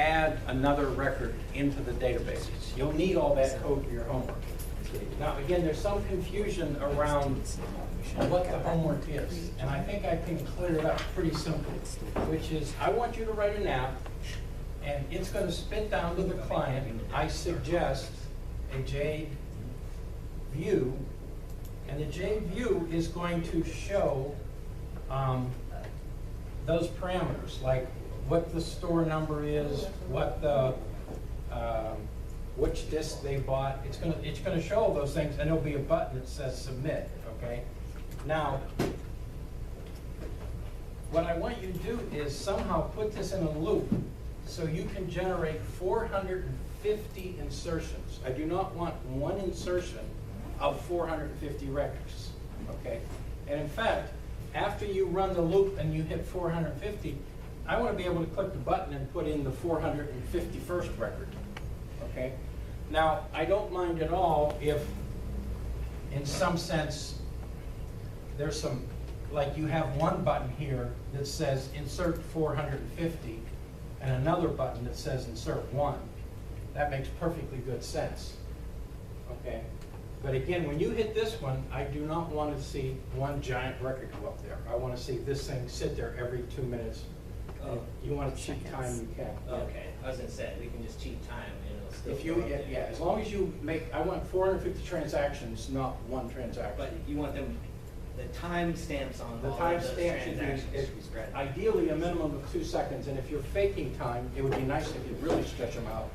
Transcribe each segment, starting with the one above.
add another record into the databases. You'll need all that code for your homework. Now, again, there's some confusion around what the homework is, and I think I can clear it up pretty simply, which is I want you to write an app, and it's going to spit down to the client, I suggest, a JADE view, and the JADE view is going to show those parameters, like what the store number is, what the which disk they bought. It's gonna show all those things, and there'll be a button that says submit. Okay. Now, what I want you to do is somehow put this in a loop so you can generate 450 insertions. I do not want one insertion of 450 records. Okay. And in fact, after you run the loop and you hit 450, I want to be able to click the button and put in the 451st record. Okay. Now, I don't mind at all if, in some sense, there's some, like you have one button here that says insert 450 and another button that says insert 1. That makes perfectly good sense. Okay. But again, when you hit this one, I do not want to see one giant record go up there. I want to see this thing sit there every 2 minutes. Oh. You want to cheat time, you can. Okay, I was gonna say, we can just cheat time and it'll still. If you, go up there. yeah, as long as you make, I want 450 transactions, not one transaction. But you want them, the time stamps on The all time of those stamp should transactions be, should be spread. ideally a minimum of 2 seconds, and if you're faking time, it would be nice if you really stretch them out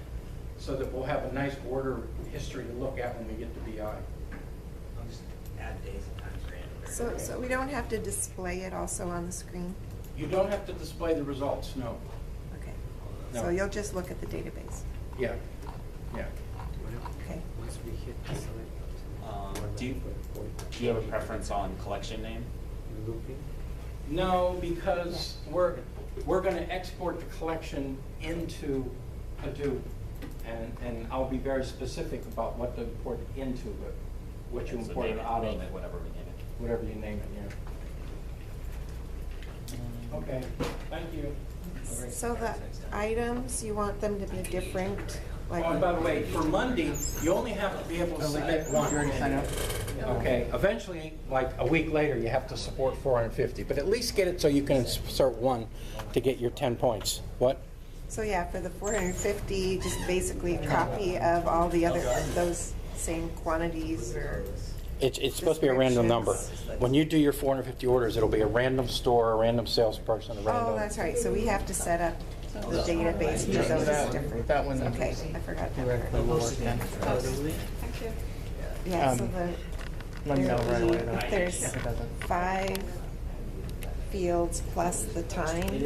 so that we'll have a nice order history to look at when we get to BI. I'll just add days and times random. So we don't have to display it also on the screen? You don't have to display the results, no. Okay. No. So you'll just look at the database? Yeah, yeah. Okay. Once we hit select, Do you have a preference on collection name? looping. No, because we're going to export the collection into Hadoop, and I'll be very specific about what to import it into, but what you So import it out of, name it, whatever we name it. whatever you name it, yeah. Okay, thank you. So the items, you want them to be different? Like, Oh, and by the way, for Monday, you only have to be able to submit one. Okay, eventually, like a week later, you have to support 450, but at least get it so you can insert one to get your 10 points. What? so yeah, for the 450, just basically a copy of all the other, those same quantities or? It's supposed to be a random number. When you do your 450 orders, it'll be a random store, a random salesperson, a random. Oh, that's right. So we have to set up the database for those different. That one. Okay, I forgot that Theoretically part. will work then. Yeah, so Let me know right away though. if there's If it doesn't. 5 fields plus the time,